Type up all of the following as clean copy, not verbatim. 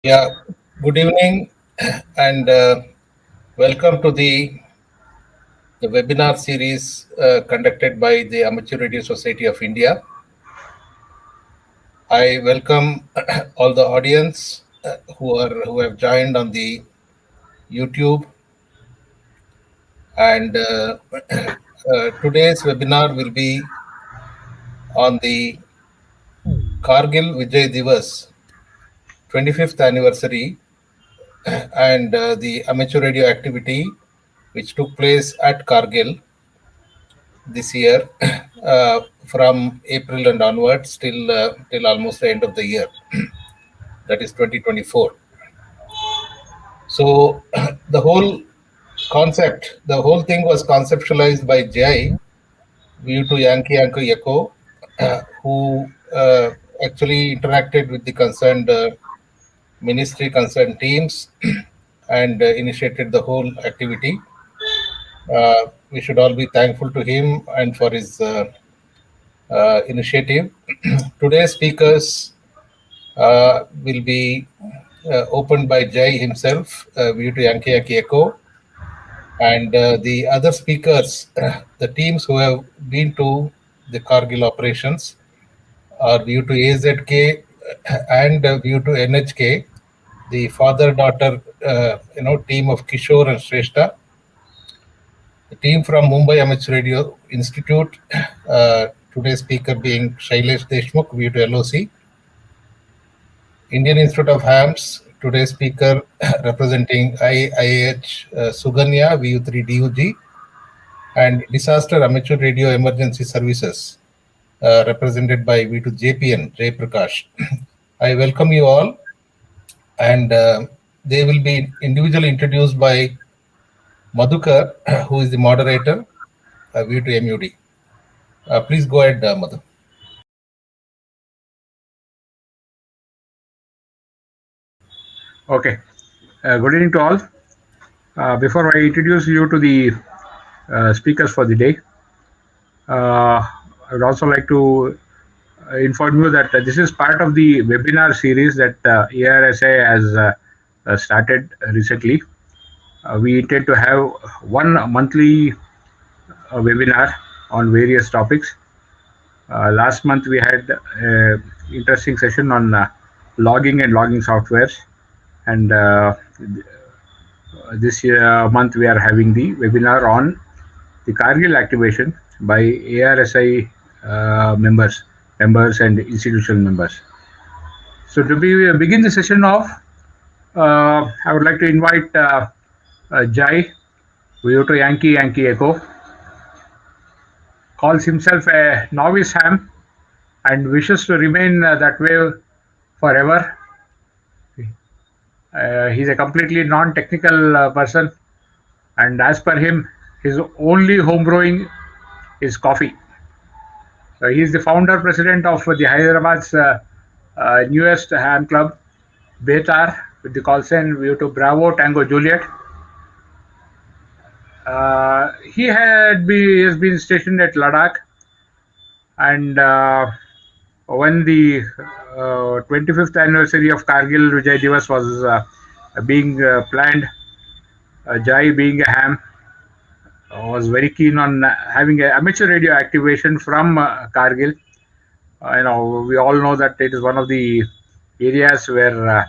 Yeah, good evening and welcome to the webinar series conducted by the Amateur Radio Society of India. I welcome all the audience who have joined on the YouTube, and today's webinar will be on the Kargil Vijay Diwas 25th anniversary and the amateur radio activity which took place at Kargil this year from April and onwards till almost the end of the year, that is 2024. So the whole the whole thing was conceptualized by Jai, View to Yankee Yankee Echo, who actually interacted with the concerned ministry, concerned teams, and initiated the whole activity. We should all be thankful to him and for his initiative. Today's speakers will be opened by Jai himself, View to Yankee Yankee Echo, and the other speakers, the teams who have been to the Kargil operations are View to AZK and View to NHK, the father-daughter team of Kishore and Shrestha. The team from Mumbai Amateur Radio Institute, today's speaker being Shailesh Deshmukh, View to LOC. Indian Institute of Hams, today's speaker representing IIH Suganya, VU3 DUG, and Disaster Amateur Radio Emergency Services, represented by V2 JPN, Jay Prakash. I welcome you all, and they will be individually introduced by Madhukar, who is the moderator, V2 MUD. Please go ahead, Madhu. Okay. Good evening to all. Before I introduce you to the speakers for the day, I would also like to inform you that this is part of the webinar series that ARSI has started recently. We intend to have one monthly webinar on various topics. Last month we had an interesting session on logging and logging softwares, and this month we are having the webinar on the Kargil activation by ARSI members and institutional members. So to begin the session off, I would like to invite Jai, View to Yankee Yankee Echo, calls himself a novice ham and wishes to remain that way forever. He's a completely non-technical person, and as per him, his only homebrewing is coffee. He's the founder president of the Hyderabad's newest ham club, Betar, with the call sign View to Bravo Tango Juliet. He has been stationed at Ladakh, and when the 25th anniversary of Kargil Vijay Diwas was being planned, Jai, being a ham, was very keen on having an amateur radio activation from Kargil. We all know that it is one of the areas where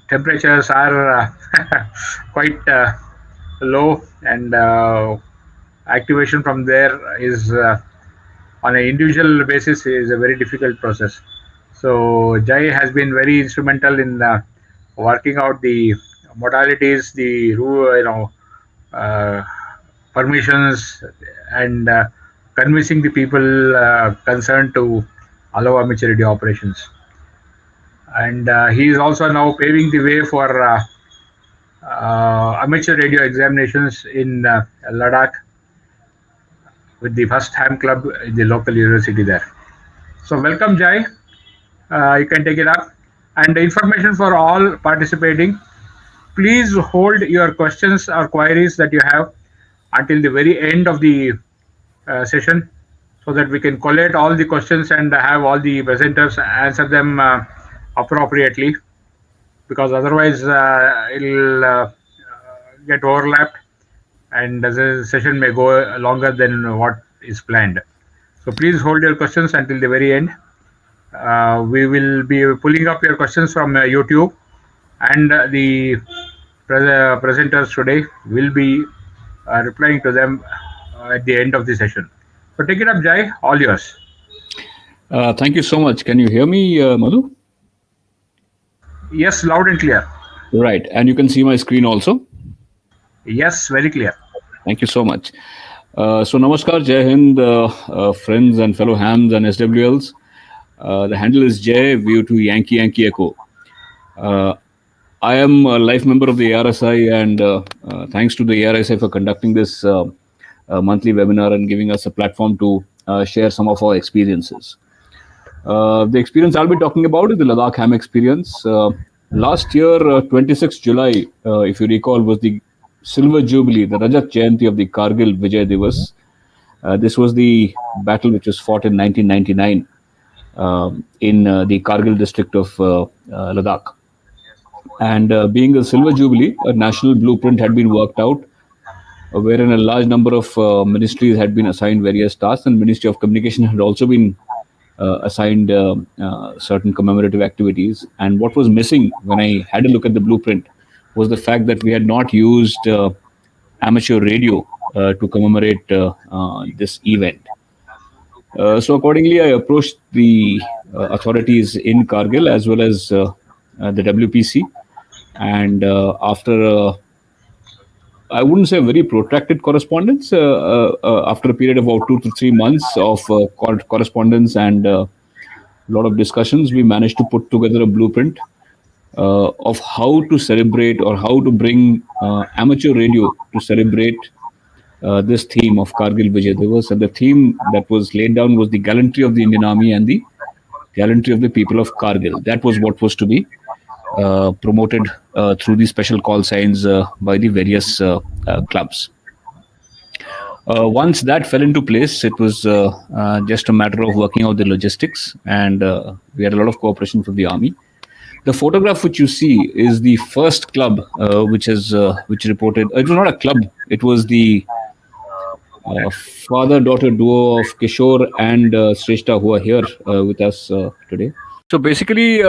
temperatures are quite low, and activation from there is on an individual basis is a very difficult process. So Jai has been very instrumental in working out the modalities, the permissions, and convincing the people concerned to allow amateur radio operations. And he is also now paving the way for amateur radio examinations in Ladakh with the first ham club in the local university there. So welcome, Jai. You can take it up. And the information for all participating: please hold your questions or queries that you have until the very end of the session, so that we can collate all the questions and have all the presenters answer them appropriately, because otherwise it'll get overlapped and the session may go longer than what is planned. So please hold your questions until the very end. We will be pulling up your questions from YouTube, and the presenters today will be replying to them at the end of the session. So take it up, Jai, all yours. Thank you so much. Can you hear me, Madhu? Yes, loud and clear. Right. And you can see my screen also? Yes, very clear. Thank you so much. So namaskar, Jai Hind, friends and fellow hams and SWLs. The handle is Jai, view to Yankee Yankee Echo. I am a life member of the ARSI, and thanks to the ARSI for conducting this monthly webinar and giving us a platform to share some of our experiences. The experience I'll be talking about is the Ladakh Ham experience. Last year, 26th July, if you recall, was the Silver Jubilee, the Rajat Jayanti of the Kargil Vijay Diwas. This was the battle which was fought in 1999 in the Kargil district of Ladakh. And being a Silver Jubilee, a national blueprint had been worked out, wherein a large number of ministries had been assigned various tasks, and Ministry of Communication had also been assigned certain commemorative activities. And what was missing when I had a look at the blueprint was the fact that we had not used amateur radio to commemorate this event. So accordingly, I approached the authorities in Kargil as well as the WPC. And after I wouldn't say very protracted correspondence, after a period of about 2 to 3 months of correspondence and a lot of discussions, we managed to put together a blueprint of how to celebrate or how to bring amateur radio to celebrate this theme of Kargil Vijay Diwas. And the theme that was laid down was the gallantry of the Indian Army and the gallantry of the people of Kargil. That was what was to be promoted through the special call signs by the various clubs. Once that fell into place, it was just a matter of working out the logistics, and we had a lot of cooperation from the army. The photograph which you see is the first club which reported. It was not a club; it was the father-daughter duo of Kishore and Shrestha, who are here with us today. So basically,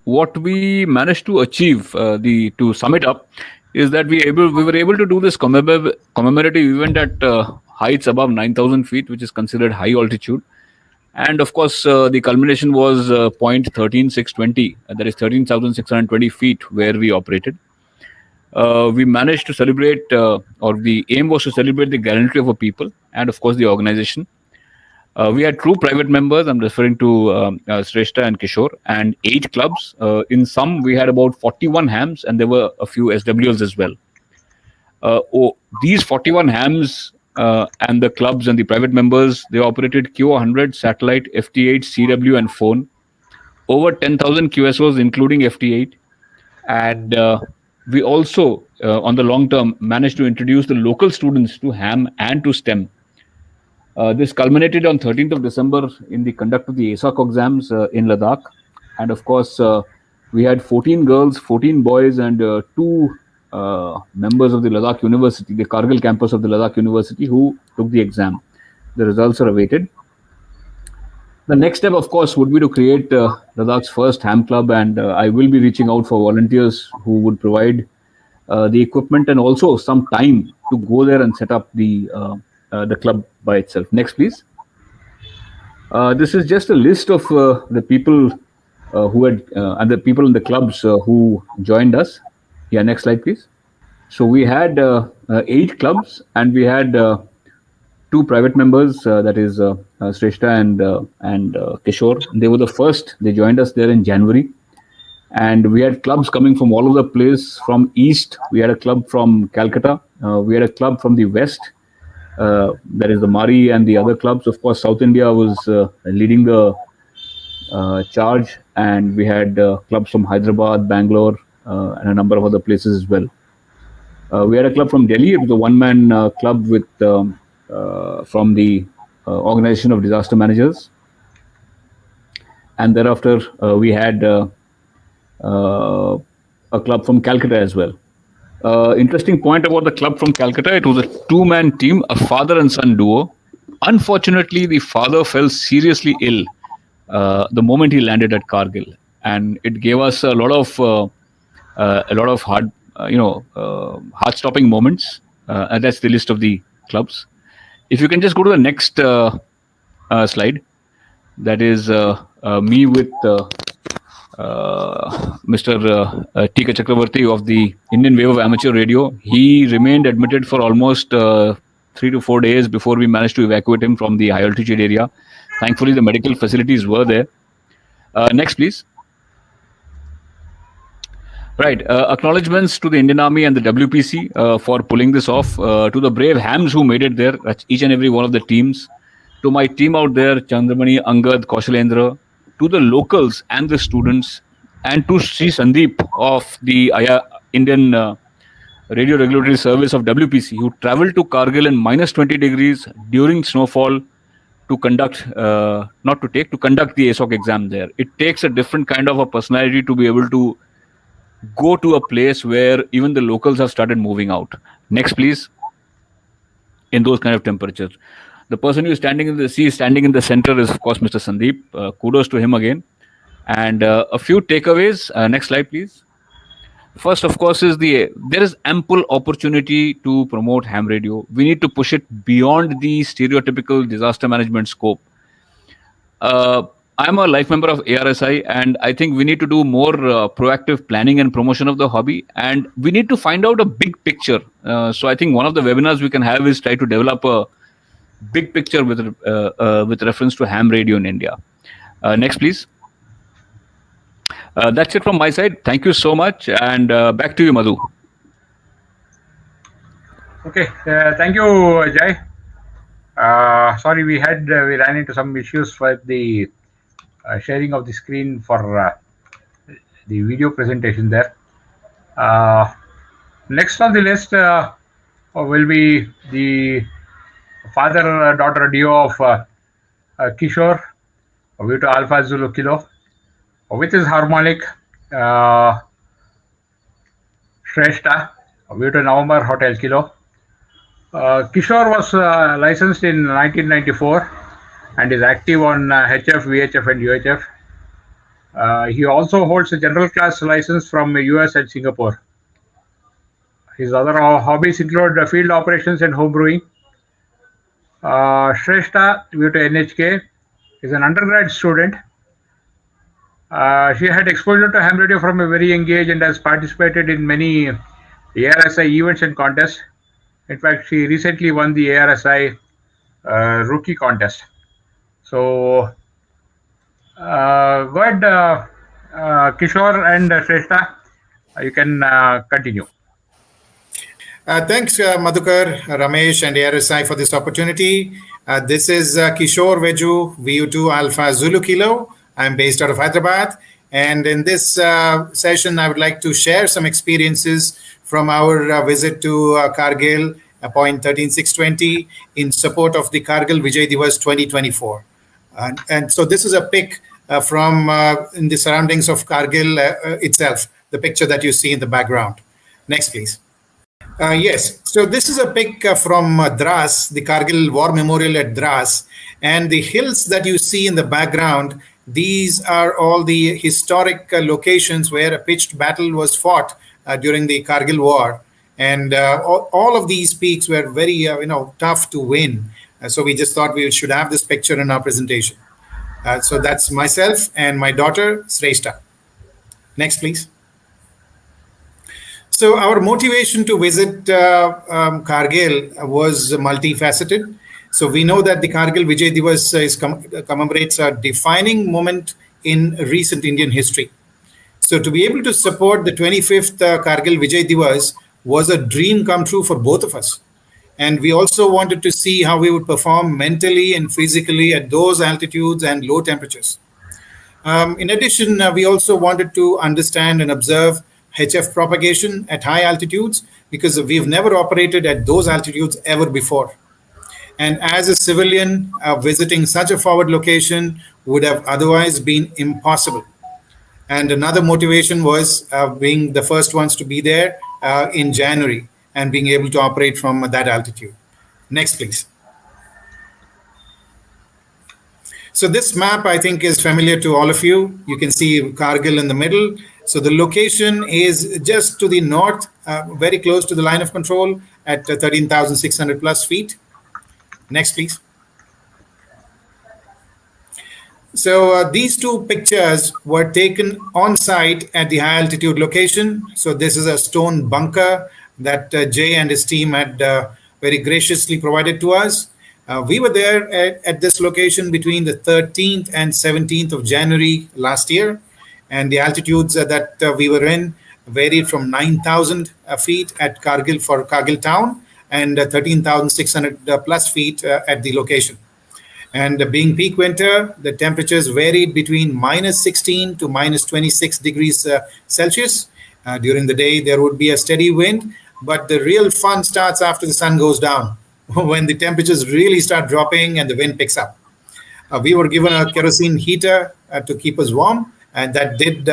what we managed to achieve, to sum it up, is that we were able to do this commemorative event at heights above 9,000 feet, which is considered high altitude. And of course, the culmination was point 13,620, that is 13,620 feet where we operated. We managed to celebrate, or the aim was to celebrate the gallantry of a people and of course the organization. We had true private members. I'm referring to Shrestha and Kishore, and 8 clubs. In some, we had about 41 hams, and there were a few SWLs as well. These 41 hams and the clubs and the private members, they operated QO100, satellite, FT8, CW, and phone. Over 10,000 QSOs, including FT8. And we also, on the long term, managed to introduce the local students to ham and to STEM. This culminated on 13th of December in the conduct of the ASOC exams in Ladakh. And of course, we had 14 girls, 14 boys, and 2 members of the Ladakh University, the Kargil campus of the Ladakh University, who took the exam. The results are awaited. The next step, of course, would be to create Ladakh's first ham club, and I will be reaching out for volunteers who would provide the equipment and also some time to go there and set up the club by itself. Next, please. This is just a list of the people who had and the people in the clubs who joined us. Yeah, next slide, please. So we had 8 clubs, and we had 2 private members. That is Shrestha and Kishore. They were the first. They joined us there in January, and we had clubs coming from all over the place. From east, we had a club from Calcutta. We had a club from the west. That is the Mari and the other clubs. Of course, South India was leading the charge, and we had clubs from Hyderabad, Bangalore, and a number of other places as well. We had a club from Delhi. It was a one-man club with from the Organization of Disaster Managers. And thereafter, we had a club from Calcutta as well. Interesting point about the club from Calcutta, it was a two-man team, a father and son duo. Unfortunately, the father fell seriously ill the moment he landed at Kargil, and it gave us a lot of heart-stopping moments. And that's the list of the clubs. If you can just go to the next slide, that is me with Mr. Tika Chakravarti of the Indian Wave of Amateur Radio. He remained admitted for almost 3 to 4 days before we managed to evacuate him from the high altitude area. Thankfully, the medical facilities were there. Next, please. Right. Acknowledgements to the Indian Army and the WPC for pulling this off. To the brave hams who made it there, that's each and every one of the teams. To my team out there, Chandramani, Angad, Kaushalendra. To the locals and the students. And to Sri Sandeep of the Indian Radio Regulatory Service of WPC, who traveled to Kargil in minus 20 degrees during snowfall to conduct, to conduct the ASOC exam there. It takes a different kind of a personality to be able to go to a place where even the locals have started moving out. Next, please. In those kind of temperatures. The person who is standing in the sea, standing in the center is, of course, Mr. Sandeep. Kudos to him again. And a few takeaways. Next slide, please. First, of course, there is ample opportunity to promote ham radio. We need to push it beyond the stereotypical disaster management scope. I'm a life member of ARSI, and I think we need to do more proactive planning and promotion of the hobby, and we need to find out a big picture. So I think one of the webinars we can have is try to develop a big picture with reference to ham radio in India. Next, please. That's it from my side. Thank you so much, and back to you, Madhu. Okay, thank you, Jai. Sorry, we ran into some issues with the sharing of the screen for the video presentation there. Next on the list will be the father-daughter duo of Kishore, Vito Alpha Zulu Kilo, with his harmonic, Shrestha, Vito November Hotel Kilo. Kishore was licensed in 1994 and is active on HF, VHF and UHF. He also holds a general class license from US and Singapore. His other hobbies include field operations and home brewing. Shrestha, due to NHK, is an undergrad student. She had exposure to ham radio from a very young age and has participated in many ARSI events and contests. In fact, she recently won the ARSI rookie contest. So, go ahead, Kishore and Shrestha. You can continue. Thanks, Madhukar, Ramesh, and ARSI for this opportunity. This is Kishore Veju, VU2 Alpha Zulu Kilo. I'm based out of Hyderabad. And in this session, I would like to share some experiences from our visit to Kargil, point 13620, in support of the Kargil Vijay Diwas 2024. And so this is a pic from in the surroundings of Kargil itself, the picture that you see in the background. Next, please. Yes, so this is a pic from Dras, the Kargil War Memorial at Dras, and the hills that you see in the background, these are all the historic locations where a pitched battle was fought during the Kargil War, and all of these peaks were very tough to win. So we just thought we should have this picture in our presentation. So that's myself and my daughter, Shrestha. Next, please. So our motivation to visit Kargil was multifaceted. So we know that the Kargil Vijay Diwas commemorates a defining moment in recent Indian history. So to be able to support the 25th Kargil Vijay Diwas was a dream come true for both of us. And we also wanted to see how we would perform mentally and physically at those altitudes and low temperatures. In addition, we also wanted to understand and observe HF propagation at high altitudes because we've never operated at those altitudes ever before. And as a civilian, visiting such a forward location would have otherwise been impossible. And another motivation was being the first ones to be there in January and being able to operate from that altitude. Next, please. So this map, I think, is familiar to all of you. You can see Kargil in the middle. So the location is just to the north, very close to the line of control at 13,600 plus feet. Next, please. So these two pictures were taken on site at the high altitude location. So this is a stone bunker that Jay and his team had very graciously provided to us. We were there at this location between the 13th and 17th of January last year. And the altitudes that we were in varied from 9,000 feet at Kargil for Kargil town and 13,600 plus feet at the location. And being peak winter, the temperatures varied between minus 16 to minus 26 degrees Celsius. During the day, there would be a steady wind, but the real fun starts after the sun goes down, when the temperatures really start dropping and the wind picks up. We were given a kerosene heater to keep us warm, and that did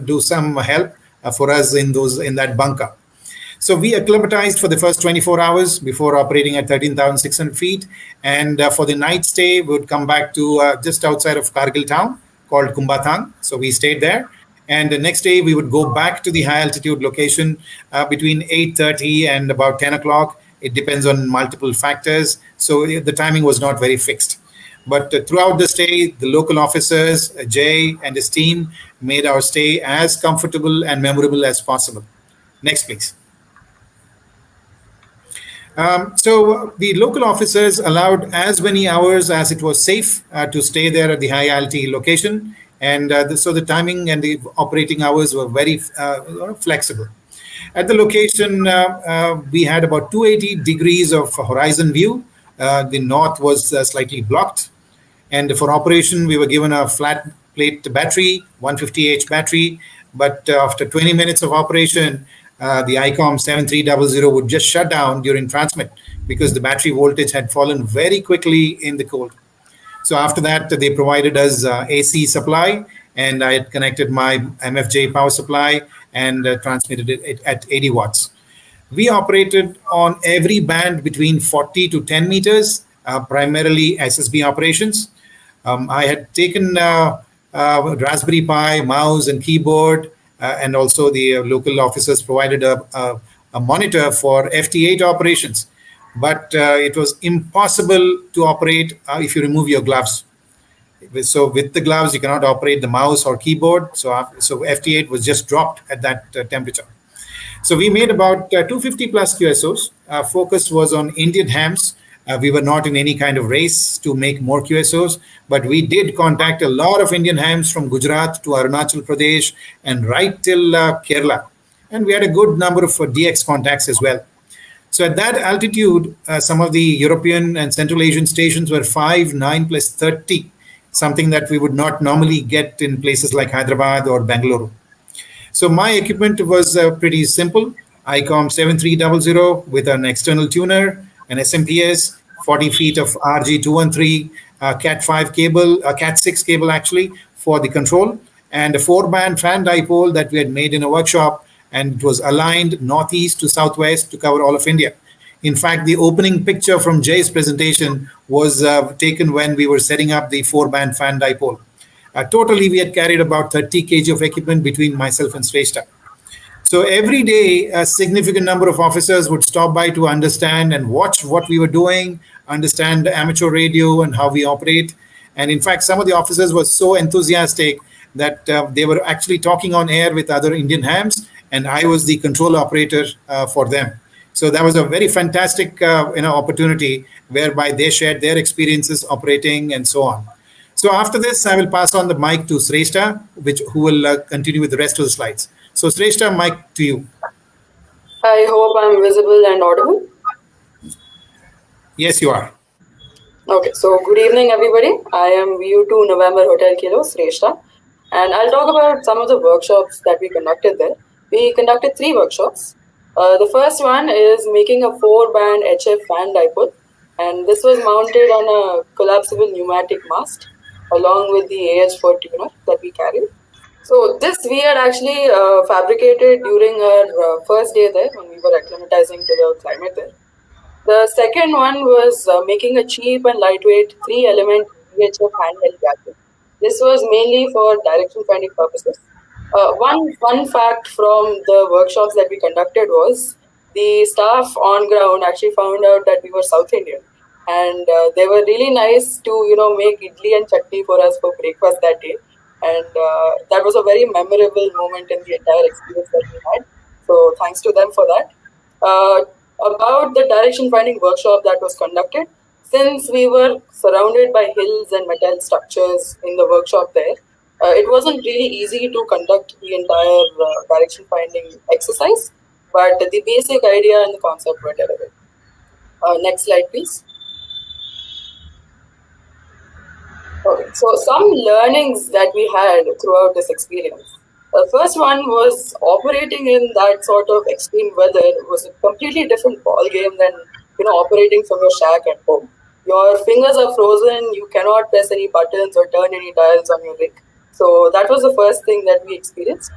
do some help for us in that bunker. So we acclimatized for the first 24 hours before operating at 13,600 feet. And for the night stay, we would come back to just outside of Kargil town called Kumbathang. So we stayed there. And the next day, we would go back to the high altitude location between 8:30 and about 10 o'clock. It depends on multiple factors. So the timing was not very fixed. But throughout the stay, the local officers, Jay and his team, made our stay as comfortable and memorable as possible. Next, please. So the local officers allowed as many hours as it was safe to stay there at the high altitude location. And so the timing and the operating hours were very flexible. At the location, we had about 280 degrees of horizon view. The north was slightly blocked. And for operation, we were given a flat plate battery, 150H battery. But after 20 minutes of operation, the ICOM 7300 would just shut down during transmit because the battery voltage had fallen very quickly in the cold. So after that, they provided us AC supply, and I had connected my MFJ power supply and transmitted it at 80 watts. We operated on every band between 40 to 10 meters, primarily SSB operations. I had taken Raspberry Pi, mouse, and keyboard, and also the local officers provided a monitor for FT8 operations. But it was impossible to operate if you remove your gloves. So with the gloves, you cannot operate the mouse or keyboard. So FT8 was just dropped at that temperature. So we made about 250 plus QSOs. Our focus was on Indian hams. We were not in any kind of race to make more QSOs, but we did contact a lot of Indian hams from Gujarat to Arunachal Pradesh and right till Kerala. And we had a good number of DX contacts as well. So at that altitude, some of the European and Central Asian stations were 5, 9 plus 30, something that we would not normally get in places like Hyderabad or Bangalore. So my equipment was pretty simple. ICOM 7300 with an external tuner, an SMPS, 40 feet of RG213, Cat5 cable, Cat6 cable actually for the control, and a 4-band fan dipole that we had made in a workshop, and it was aligned northeast to southwest to cover all of India. In fact, the opening picture from Jay's presentation was taken when we were setting up the 4-band fan dipole. Totally, we had carried about 30 kg of equipment between myself and Shrestha. So every day, a significant number of officers would stop by to understand and watch what we were doing, understand amateur radio and how we operate. And in fact, some of the officers were so enthusiastic that they were actually talking on air with other Indian hams, and I was the control operator for them. So that was a very fantastic opportunity whereby they shared their experiences operating and so on. So after this, I will pass on the mic to Shrestha, who will continue with the rest of the slides. So Shrestha, mic to you. I hope I'm visible and audible. Yes, you are. Okay, so good evening, everybody. I am VU2 November Hotel Kilo, Shrestha, and I'll talk about some of the workshops that we conducted there. We conducted 3 workshops. The first one is making a 4-band HF fan dipole, and this was mounted on a collapsible pneumatic mast along with the AH4 tuner that we carried. So this we had actually fabricated during our first day there when we were acclimatizing to the climate there. The second one was making a cheap and lightweight 3-element VHF handheld gadget. This was mainly for direction finding purposes. One fun fact from the workshops that we conducted was the staff on ground actually found out that we were South Indian, and they were really nice to make idli and chutney for us for breakfast that day, and that was a very memorable moment in the entire experience that we had. So thanks to them for that. About the direction finding workshop that was conducted, since we were surrounded by hills and metal structures in the workshop there, it wasn't really easy to conduct the entire direction finding exercise, but the basic idea and the concept were delivered. Next slide, please. Okay, so some learnings that we had throughout this experience. The first one was operating in that sort of extreme weather was a completely different ball game than operating from your shack at home. Your fingers are frozen. You cannot press any buttons or turn any dials on your rig. So that was the first thing that we experienced.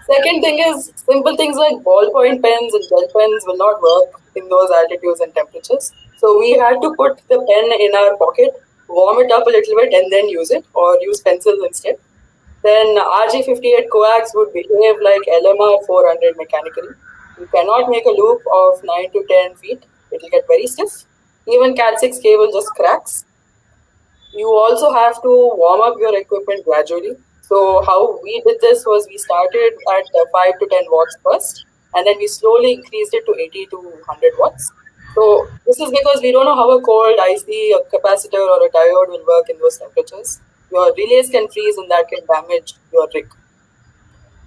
Second thing is simple things like ballpoint pens and gel pens will not work in those altitudes and temperatures. So we had to put the pen in our pocket, warm it up a little bit, and then use it, or use pencils instead. Then RG58 coax would behave like LMR 400 mechanically. You cannot make a loop of 9 to 10 feet. It will get very stiff. Even Cat6 cable just cracks. You also have to warm up your equipment gradually. So how we did this was we started at 5 to 10 watts first, and then we slowly increased it to 80 to 100 watts. So this is because we don't know how a cold IC, a capacitor, or a diode will work in those temperatures. Your relays can freeze and that can damage your rig.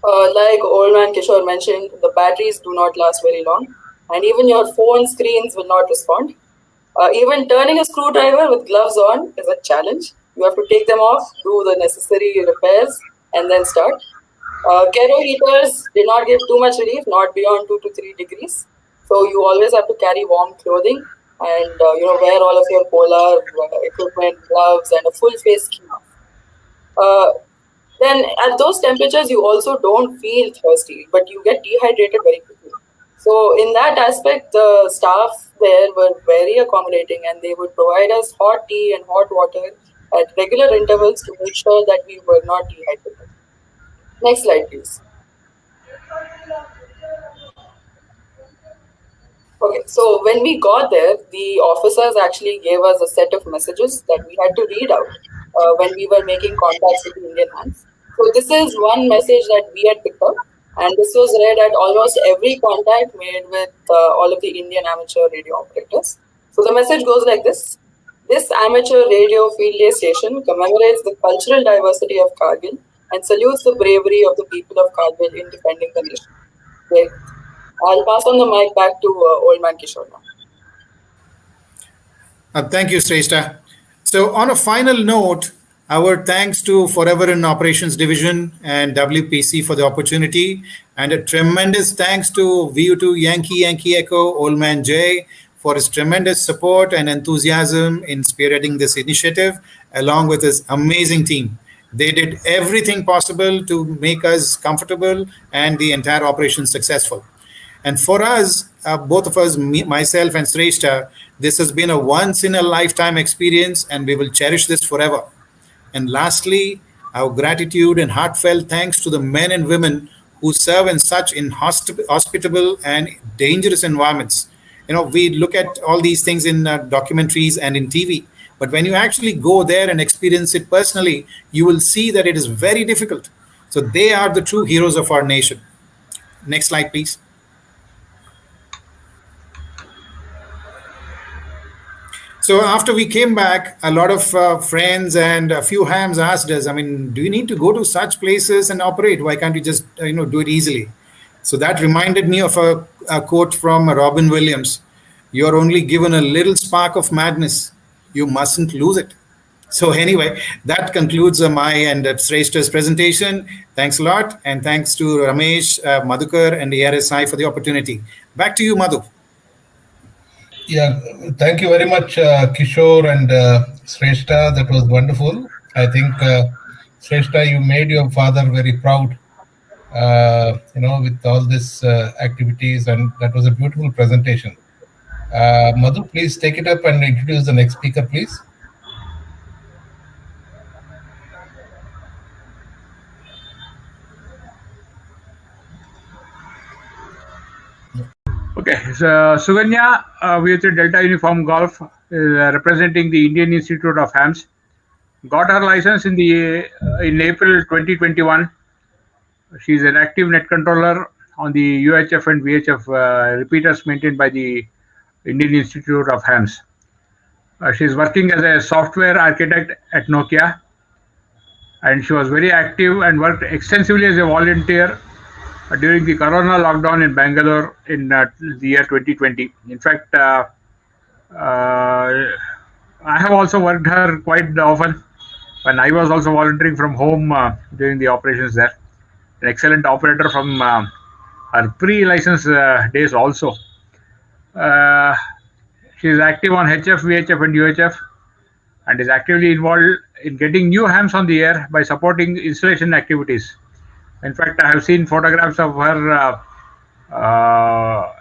Like old man Kishore mentioned, the batteries do not last very long, and even your phone screens will not respond. Even turning a screwdriver with gloves on is a challenge. You have to take them off, do the necessary repairs, and then start. Kero heaters did not give too much relief, not beyond 2 to 3 degrees. So you always have to carry warm clothing and wear all of your polar equipment, gloves, and a full face ski mask. Then at those temperatures, you also don't feel thirsty, but you get dehydrated very quickly. So in that aspect, the staff there were very accommodating, and they would provide us hot tea and hot water at regular intervals to make sure that we were not dehydrated. Next slide, please. Okay, so when we got there, the officers actually gave us a set of messages that we had to read out when we were making contacts with the Indian hands. So this is one message that we had picked up, and this was read at almost every contact made with all of the Indian amateur radio operators. So the message goes like this. This amateur radio field day station commemorates the cultural diversity of Kargil and salutes the bravery of the people of Kargil in defending the nation. Okay. I'll pass on the mic back to old man Kishore now. Thank you, Shrestha. So on a final note, our thanks to Forever in Operations Division and WPC for the opportunity, and a tremendous thanks to VU2 Yankee Echo, Old Man Jay, for his tremendous support and enthusiasm in spearheading this initiative, along with his amazing team. They did everything possible to make us comfortable and the entire operation successful. And for us, both of us, myself and Shrestha, this has been a once-in-a-lifetime experience, and we will cherish this forever. And lastly, our gratitude and heartfelt thanks to the men and women who serve in such inhospitable and dangerous environments. We look at all these things in documentaries and in TV, but when you actually go there and experience it personally, you will see that it is very difficult. So they are the true heroes of our nation. Next slide, please. So after we came back, a lot of friends and a few hams asked us, do you need to go to such places and operate? Why can't you just do it easily? So that reminded me of a quote from Robin Williams. You're only given a little spark of madness. You mustn't lose it. So anyway, that concludes my and Shrestha's presentation. Thanks a lot. And thanks to Ramesh, Madhukar, and the ARSI for the opportunity. Back to you, Madhu. Yeah, thank you very much, Kishore and Shrestha. That was wonderful. I think Shrestha, you made your father very proud, with all this activities, and that was a beautiful presentation. Madhu, please take it up and introduce the next speaker, please. Okay, so Suganya with Delta Uniform Golf, representing the Indian Institute of Hams, got her license in April 2021. She is an active net controller on the UHF and VHF repeaters maintained by the Indian Institute of Hams. She is working as a software architect at Nokia, and she was very active and worked extensively as a volunteer during the Corona lockdown in Bangalore in the year 2020. In fact, I have also worked her quite often when I was also volunteering from home during the operations there. An excellent operator from her pre-license days also. She is active on HF, VHF and UHF, and is actively involved in getting new hams on the air by supporting installation activities. In fact, I have seen photographs of her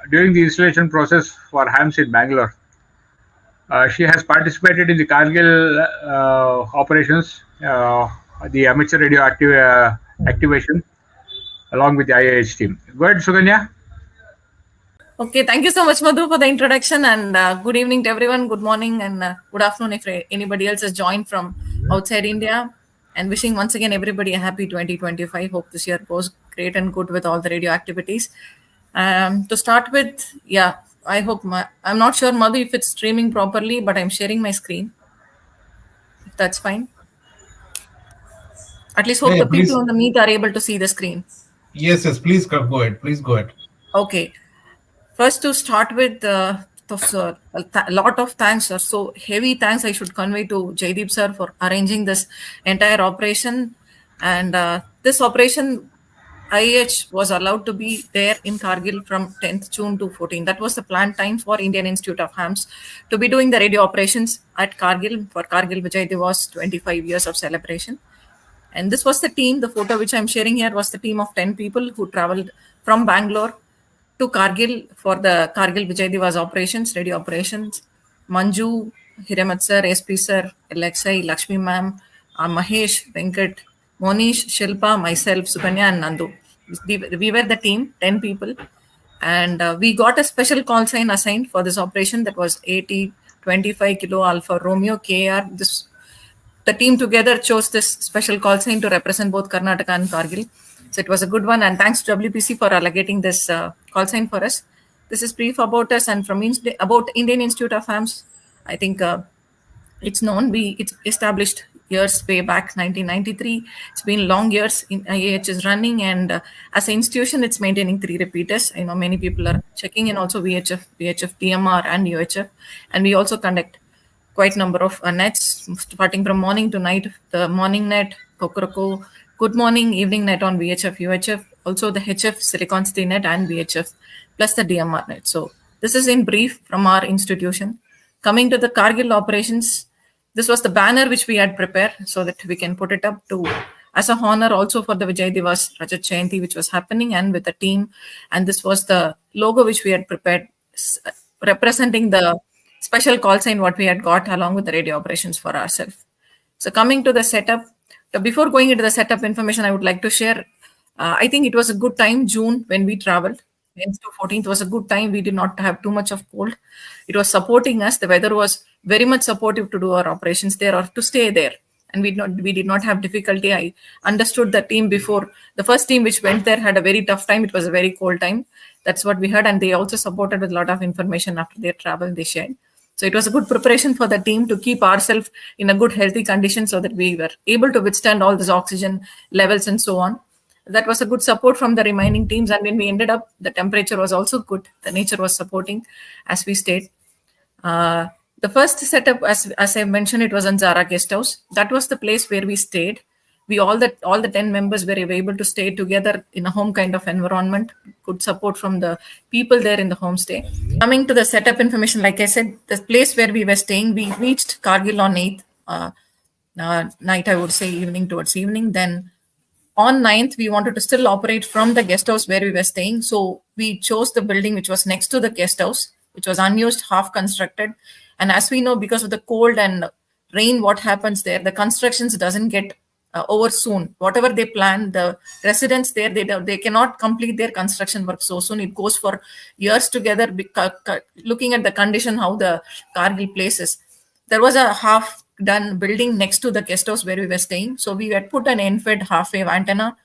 during the installation process for hams in Bangalore. She has participated in the Kargil operations, the amateur radio activation, along with the IIH team. Go ahead, Suganya. Okay, thank you so much, Madhu, for the introduction, and good evening to everyone. Good morning and good afternoon if anybody else has joined from outside India. And wishing once again everybody a happy 2025. Hope this year goes great and good with all the radio activities. To start with, yeah, I hope I'm not sure, Madhu, if it's streaming properly, but I'm sharing my screen. If that's fine. At least hope the people on the meet are able to see the screen. Yes, please go ahead. Please go ahead. Okay. First, to start with, a lot of thanks, sir. So heavy thanks I should convey to Jaideep sir for arranging this entire operation. And this operation, IH was allowed to be there in Kargil from 10th June to 14th. That was the planned time for Indian Institute of Hams to be doing the radio operations at Kargil for Kargil Vijay Diwas 25 years of celebration. And this was the team. The photo which I'm sharing here was the team of 10 people who traveled from Bangalore to Kargil for the Kargil Vijay Diwas operations, radio operations. Manju, Hiramat sir, SP sir, Alexai, Lakshmi ma'am, Mahesh, Venkat, Monish, Shilpa, myself, Suganya and Nandu. We were the team, 10 people. And we got a special call sign assigned for this operation that was 25 Kilo Alpha Romeo KR. The team together chose this special call sign to represent both Karnataka and Kargil. So it was a good one, and thanks to WPC for allocating this call sign for us. This is brief about us and from about Indian Institute of Hams. I think it's known. It's established years way back, 1993. It's been long years in IAH is running, and as an institution, it's maintaining 3 repeaters. I know many people are checking in also VHF, DMR, and UHF, and we also conduct quite number of nets starting from morning to night. The morning net, Kokoroko, good morning, evening net on VHF, UHF, also the HF, Silicon City net and VHF, plus the DMR net. So this is in brief from our institution. Coming to the Kargil operations, this was the banner which we had prepared so that we can put it up to as a honor also for the Vijay Diwas Rajat Jayanti which was happening and with the team. And this was the logo which we had prepared representing the special call sign what we had got along with the radio operations for ourselves. So coming to the setup, before going into the setup information, I would like to share, I think it was a good time, June, when we traveled. 10th to 14th was a good time. We did not have too much of cold. It was supporting us. The weather was very much supportive to do our operations there or to stay there. And we did not have difficulty. I understood the team before. The first team which went there had a very tough time. It was a very cold time. That's what we heard. And they also supported with a lot of information after their travel they shared. So it was a good preparation for the team to keep ourselves in a good, healthy condition so that we were able to withstand all this oxygen levels and so on. That was a good support from the remaining teams. And when we ended up, the temperature was also good. The nature was supporting as we stayed. The first setup, as I mentioned, it was in Zara Guest House. That was the place where we stayed. We all the 10 members were able to stay together in a home kind of environment. Good support from the people there in the homestay. Coming to the setup information, like I said, the place where we were staying, we reached Kargil on 8th. night, I would say evening towards evening. Then on 9th, we wanted to still operate from the guest house where we were staying. So we chose the building which was next to the guest house, which was unused, half constructed. And as we know, because of the cold and rain, what happens there, the constructions doesn't get over soon. Whatever they plan, the residents there, they cannot complete their construction work so soon. It goes for years together, looking at the condition, how the Kargil place is. There was a half done building next to the guest house where we were staying. So we had put an end-fed half-wave antenna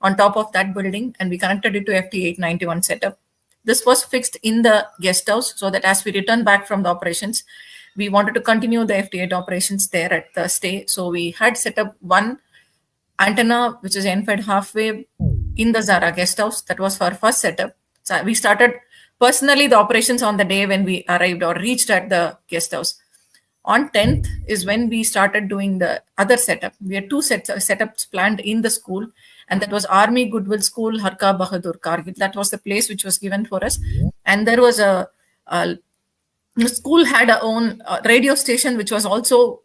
on top of that building, and we connected it to FT891 setup. This was fixed in the guest house so that as we return back from the operations, we wanted to continue the FT8 operations there at the stay. So we had set up one antenna, which is end-fed half-wave in the Zara guest house. That was our first setup. So we started personally the operations on the day when we arrived or reached at the guest house. On 10th is when we started doing the other setup. We had two setups planned in the school, and that was Army Goodwill School, Harka Bahadur, Kargil. That was the place which was given for us. And there was the school had a own radio station, which was also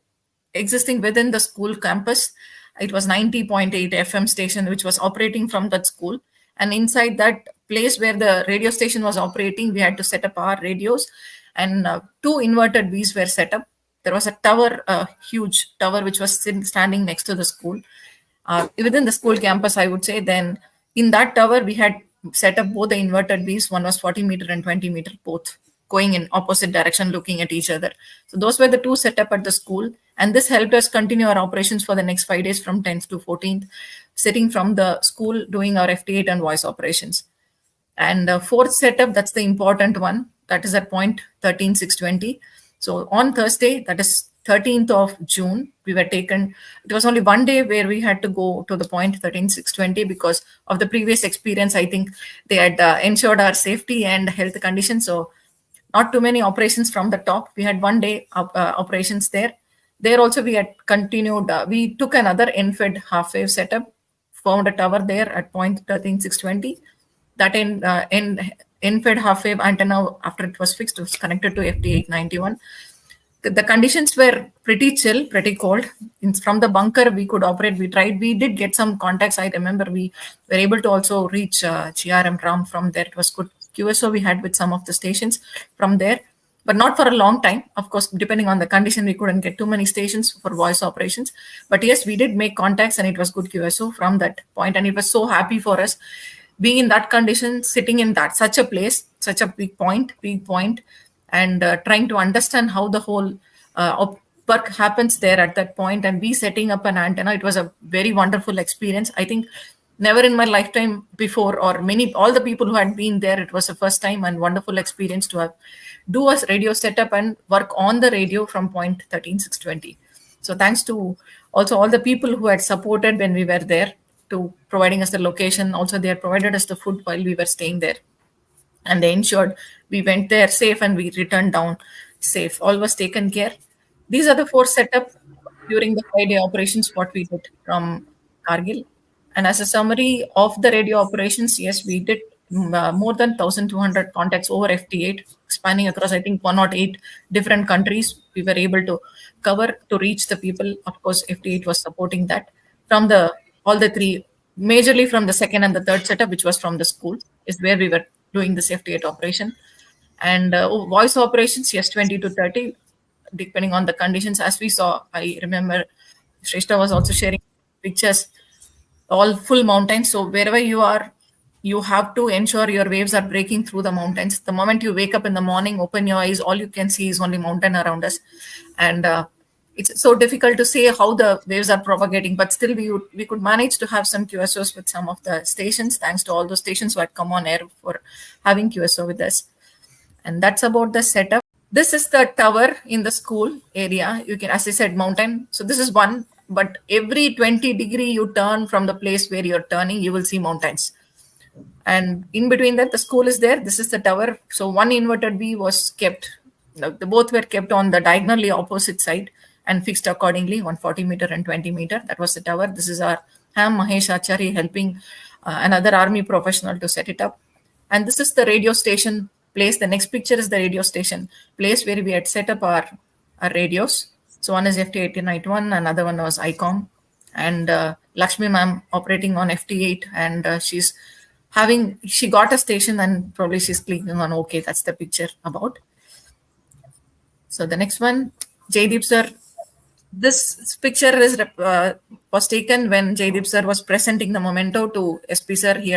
existing within the school campus. It was 90.8 FM station, which was operating from that school. And inside that place where the radio station was operating, we had to set up our radios, and two inverted Vs were set up. There was a tower, a huge tower, which was standing next to the school. Within the school campus, I would say. Then in that tower, we had set up both the inverted Vs. One was 40 meter and 20 meter, both going in opposite direction, looking at each other. So those were the two set up at the school. And this helped us continue our operations for the next 5 days from 10th to 14th, sitting from the school, doing our FT8 and voice operations. And fourth setup, that's the important one. That is at point 13,620. So on Thursday, that is 13th of June, we were taken. It was only one day where we had to go to the point 13,620 because of the previous experience. I think they had ensured our safety and health conditions. So not too many operations from the top. We had one day operations there. There also we had continued. We took another end-fed half-wave setup, found a tower there at point 13,620. That end-fed half-wave antenna, after it was fixed, was connected to FT891. The conditions were pretty chill, pretty cold. From the bunker, we could operate. We tried. We did get some contacts. I remember we were able to also reach GRM RAM from there. It was good QSO we had with some of the stations from there, but not for a long time. Of course, depending on the condition, we couldn't get too many stations for voice operations. But yes, we did make contacts, and it was good QSO from that point. And it was so happy for us being in that condition, sitting in that such a place, such a big point, and trying to understand how the whole work happens there at that point, and we setting up an antenna. It was a very wonderful experience. I think never in my lifetime before, or all the people who had been there, it was the first time and wonderful experience to have do a radio setup and work on the radio from point 13,620. So thanks to also all the people who had supported when we were there, to providing us the location. Also, they had provided us the food while we were staying there, and they ensured we went there safe and we returned down safe. All was taken care. These are the four setup during the 5-day operations what we did from Kargil. And as a summary of the radio operations, yes, we did more than 1,200 contacts over FT8, spanning across, I think, 108 different countries. We were able to cover to reach the people. Of course, FT8 was supporting that from all the three, majorly from the second and the third setup, which was from the school, is where we were doing this FT8 operation. And voice operations, yes, 20 to 30, depending on the conditions. As we saw, I remember Shrestha was also sharing pictures, all full mountains. So wherever you are, you have to ensure your waves are breaking through the mountains. The moment you wake up in the morning, open your eyes, all you can see is only mountain around us. And it's so difficult to say how the waves are propagating, but still we could manage to have some QSOs with some of the stations, thanks to all those stations who had come on air for having QSO with us. And that's about the setup. This is the tower in the school area. You can, as I said, mountain. So this is one, but every 20 degree you turn from the place where you're turning, you will see mountains. And in between that, the school is there. This is the tower. So one inverted V was kept. Both were kept on the diagonally opposite side and fixed accordingly, 140 meter and 20 meter. That was the tower. This is our Ham Mahesh Achari helping another army professional to set it up. And this is the radio station place. The next picture is the radio station place where we had set up our radios. So one is FT1891, another one was ICOM, and Lakshmi ma'am operating on FT8, and she got a station, and probably she's clicking on OK. That's the picture about. So the next one, Jaideep sir. This picture was taken when Jaideep sir was presenting the memento to SP sir. They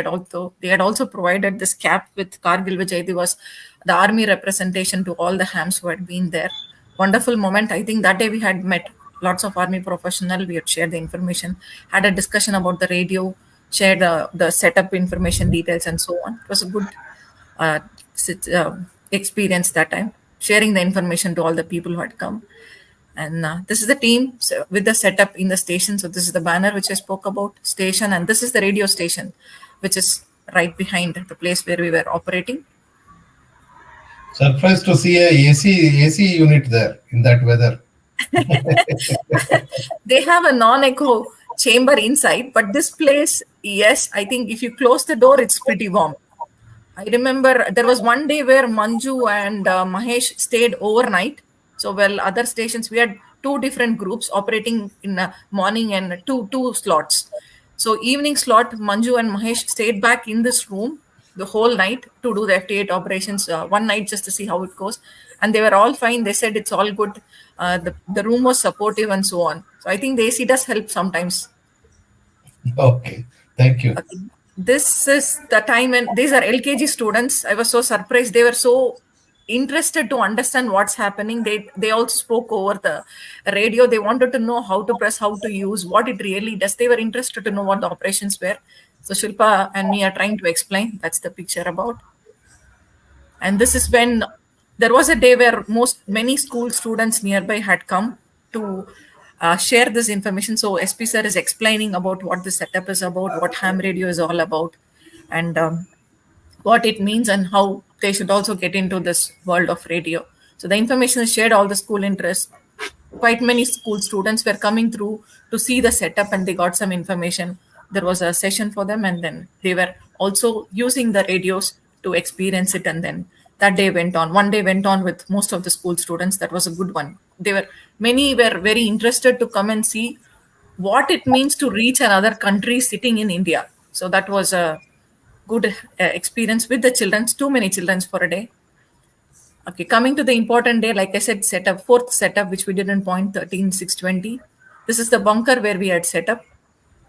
had also provided this cap with Kargil Vijay Diwas, the army representation to all the hams who had been there. Wonderful moment. I think that day we had met lots of army professionals. We had shared the information, had a discussion about the radio, shared the setup information details and so on. It was a good experience that time, sharing the information to all the people who had come. And this is the team with the setup in the station. So this is the banner which I spoke about, station, and this is the radio station, which is right behind the place where we were operating. Surprised to see a AC unit there in that weather. They have a non-echo chamber inside, but this place, yes, I think if you close the door, it's pretty warm. I remember there was one day where Manju and Mahesh stayed overnight. So, well, other stations, we had two different groups operating in the morning and two slots. So, evening slot, Manju and Mahesh stayed back in this room the whole night to do the FT8 operations, one night just to see how it goes. And they were all fine. They said it's all good. The room was supportive and so on. So, I think the AC does help sometimes. Okay, thank you. Okay. This is the time when these are LKG students. I was so surprised. They were so interested to understand what's happening. They also spoke over the radio. They wanted to know how to press, how to use, what it really does. They were interested to know what the operations were. So Shilpa and me are trying to explain. That's the picture about. And this is when there was a day where many school students nearby had come to share this information. So SP sir is explaining about what the setup is about, what ham radio is all about, and what it means and how they should also get into this world of radio. So the information is shared, all the school interest. Quite many school students were coming through to see the setup and they got some information. There was a session for them and then they were also using the radios to experience it. And then that day went on. One day went on with most of the school students. That was a good one. Many were very interested to come and see what it means to reach another country sitting in India. So that was a good experience with the children, too many children for a day. Okay, coming to the important day, like I said, fourth setup, which we did in 0.13.620. This is the bunker where we had set up.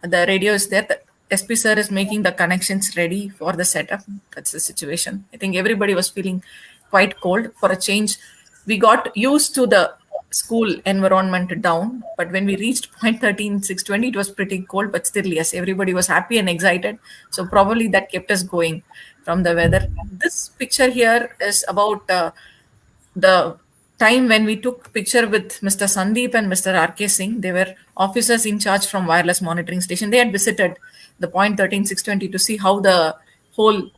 The radio is there. The SP sir is making the connections ready for the setup. That's the situation. I think everybody was feeling quite cold. For a change, we got used to the school environment down, but when we reached 0.13.620, it was pretty cold, but still, yes, everybody was happy and excited. So probably that kept us going from the weather. This picture here is about the time when we took picture with Mr. Sandeep and Mr. R.K. Singh. They were officers in charge from wireless monitoring station. They had visited the 0.13.620 to see how the whole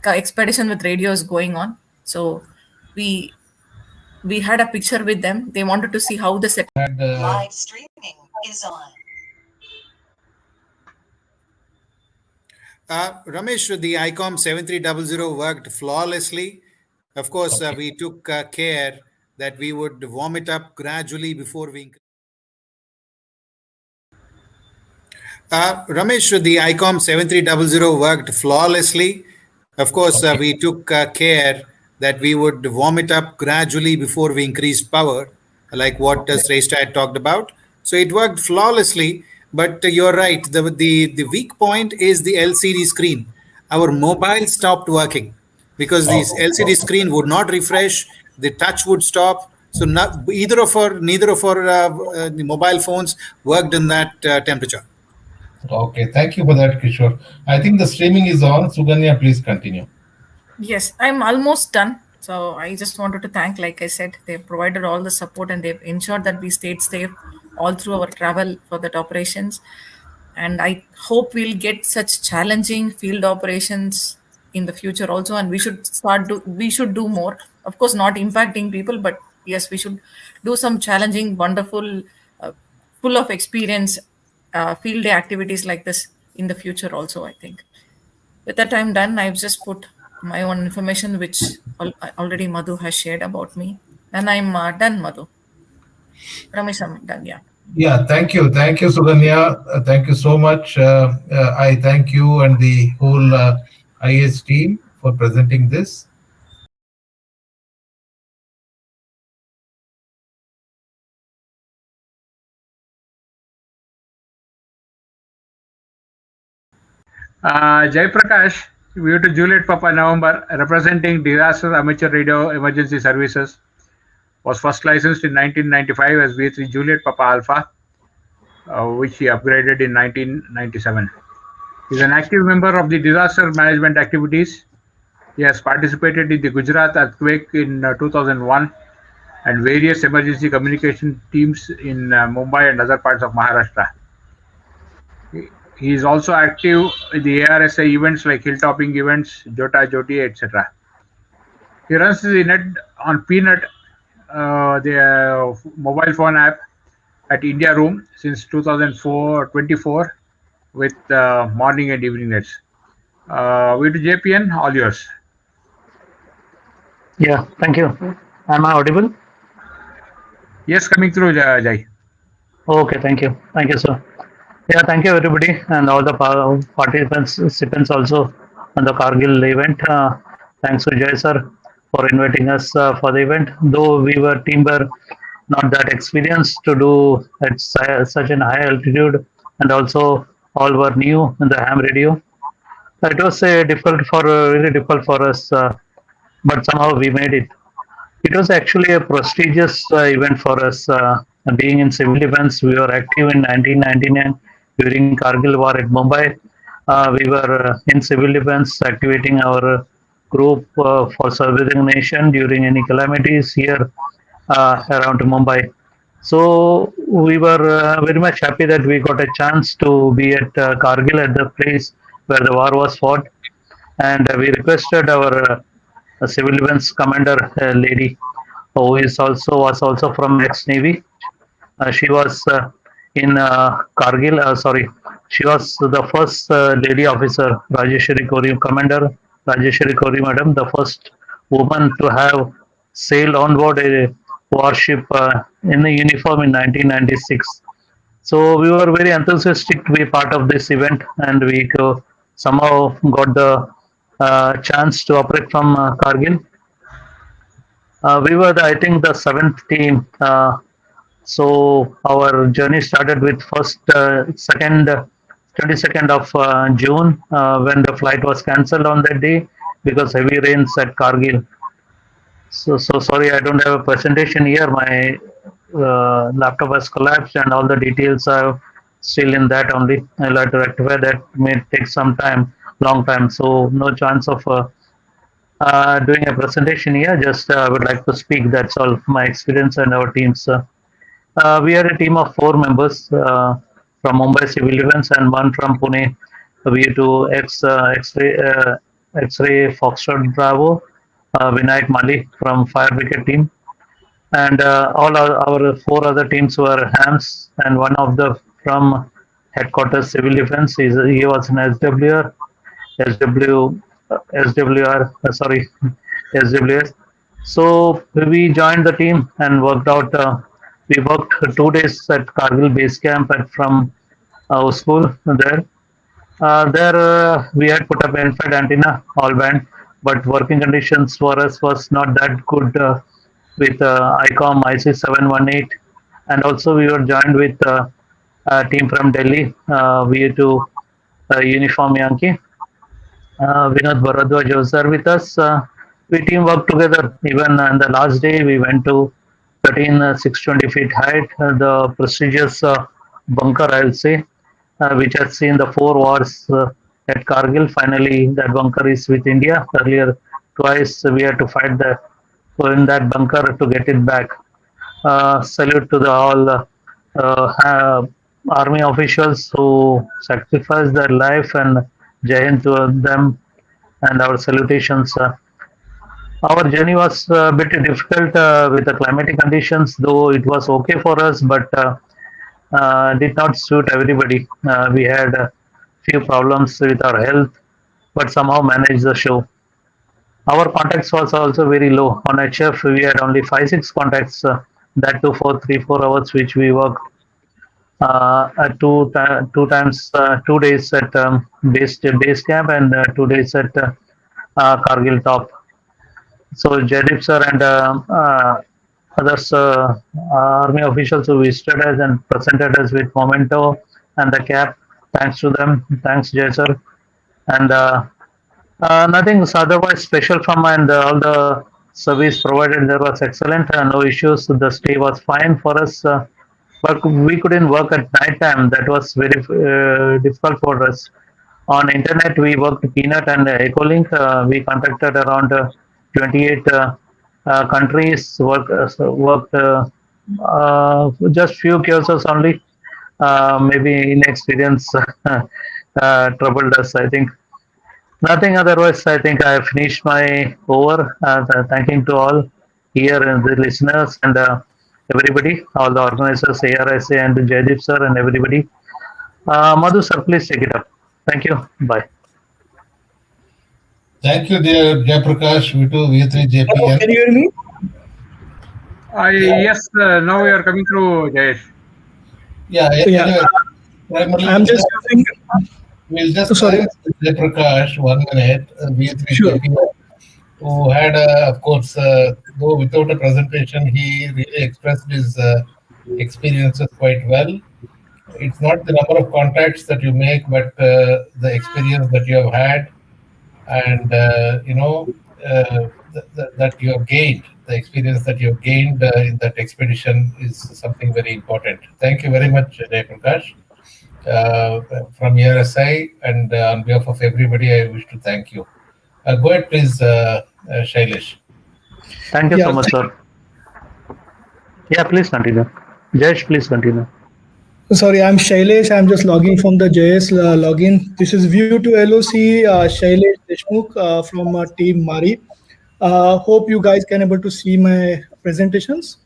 expedition with radio is going on. So we had a picture with them. They wanted to see how the set. Live streaming is on. Ramesh, the ICOM 7300 worked flawlessly. Of course, we took care that we would warm it up gradually before we. Ramesh, the ICOM 7300 worked flawlessly. Of course, we took care that we would warm it up gradually before we increased power, like what Shrestha had talked about. So it worked flawlessly, but you're right. The weak point is the LCD screen. Our mobile stopped working because this LCD screen would not refresh. The touch would stop. So neither of our the mobile phones worked in that temperature. Okay, thank you for that, Kishore. I think the streaming is on. Suganya, please continue. Yes, I'm almost done. So I just wanted to thank, like I said, they've provided all the support and they've ensured that we stayed safe all through our travel for that operations. And I hope we'll get such challenging field operations in the future also. And we should do more. Of course, not impacting people, but yes, we should do some challenging, wonderful, full of experience field day activities like this in the future also, I think. With that I'm done, I've just put my own information, which already Madhu has shared about me. And I'm done, Madhu. Ramesh, I'm done. Yeah. Yeah, thank you. Thank you, Suganya. Thank you so much. I thank you and the whole IS team for presenting this. Jai Prakash, view to Juliet Papa November, representing Disaster Amateur Radio Emergency Services, was first licensed in 1995 as V3 Juliet Papa Alpha, which he upgraded in 1997. He is an active member of the disaster management activities. He has participated in the Gujarat earthquake in 2001 and various emergency communication teams in Mumbai and other parts of Maharashtra. He is also active in the ARSI events like hilltopping events, Jota Joti, etc. He runs the net on Peanut, the mobile phone app at India Room since 2024 with morning and evening nets. We to JPN, all yours. Yeah, thank you. Am I audible? Yes, coming through, Jai. Okay, thank you. Thank you, sir. Yeah, thank you, everybody, and all the participants also on the Kargil event. Thanks to Jay, sir, for inviting us for the event. Though team were not that experienced to do at such an high altitude, and also all were new in the ham radio. It was really difficult for us, but somehow we made it. It was actually a prestigious event for us. Being in civil defense, we were active in 1999 during Kargil War at Mumbai. We were in civil defense, activating our group for serving the nation during any calamities here around Mumbai. So we were very much happy that we got a chance to be at Kargil, at the place where the war was fought, and we requested our civil defense commander lady, who was also from ex Navy. She was in Kargil. Sorry, she was the first lady officer, Rajeshwari Kori, Commander Rajeshwari Kori, madam, the first woman to have sailed on board a warship in a uniform in 1996. So we were very enthusiastic to be part of this event, and we somehow got the chance to operate from Kargil. We were, I think, the seventh team. So our journey started with first, 22nd of June, when the flight was cancelled on that day because heavy rains at Kargil. So sorry, I don't have a presentation here. My laptop has collapsed, and all the details are still in that only. I'll have to rectify that. May take some time, long time. So no chance of doing a presentation here. Just I would like to speak. That's all my experience and our teams. We are a team of 4 members from Mumbai Civil Defense and one from Pune. We to X-ray Foxtrot Bravo, Vinayak Mali from Fire Brigade team, and all our 4 other teams were HAMS, and one of the from Headquarters Civil Defense. He was an SWR, SW, SWR, sorry, SWS. So we joined the team and worked out. We worked 2 days at Kargil base camp from our school there. We had put up an infrared antenna, all band, but working conditions for us was not that good with ICOM IC718, and also we were joined with a team from Delhi. We had to Uniform Yankee. Vinod Bharadwaj was there with us. We team worked together. Even on the last day, we went to 620 feet height, the prestigious bunker, I'll say, which has seen the 4 wars at Kargil. Finally, that bunker is with India. Earlier, twice we had to fight in that bunker to get it back. Salute to the all army officials who sacrificed their life, and Jai Hind to them, and our salutations. Our journey was a bit difficult with the climatic conditions, though it was okay for us, but did not suit everybody. We had a few problems with our health, but somehow managed the show. Our contacts was also very low. On HF, we had only 5-6 contacts that too for 3-4 hours, which we work at two days at base camp and 2 days at Kargil top. So Jaideep sir and others army officials who visited us and presented us with memento and the cap. Thanks to them. Thanks Jay sir. And nothing otherwise special from and all the service provided there was excellent. No issues. The stay was fine for us. But we couldn't work at night time. That was very difficult for us. On internet, we worked Peanut and Ecolink. We contacted around 28 countries. Worked just few cases only. Maybe inexperience troubled us. I think nothing otherwise. I think I have finished my over. Thanking to all here and the listeners and everybody, all the organizers, ARSI and Jaideep sir and everybody. Madhu sir, please take it up. Thank you. Bye. Thank you, dear Jayaprakash, V2, V3, JPN. Can you hear me? Yes, now we are coming through, Jayesh. Yeah. Anyway, primarily I'm just using. we'll just sorry. Jayaprakash 1 minute, V3, Sure. JPN, who had, of course, though without a presentation, he really expressed his experiences quite well. It's not the number of contacts that you make, but the experience that you have had, and that you have gained, the experience that you have gained in that expedition is something very important. Thank you very much, Jayaprakash. From ARSI and on behalf of everybody, I wish to thank you. Go ahead, please, Shailesh. Thank you so much, sir. Yeah, please continue. Jayesh, please continue. Sorry, I'm Shailesh. I'm just logging from the JS login. This is View to LOC, Shailesh Deshmukh from Team Mari. Hope you guys can able to see my presentations.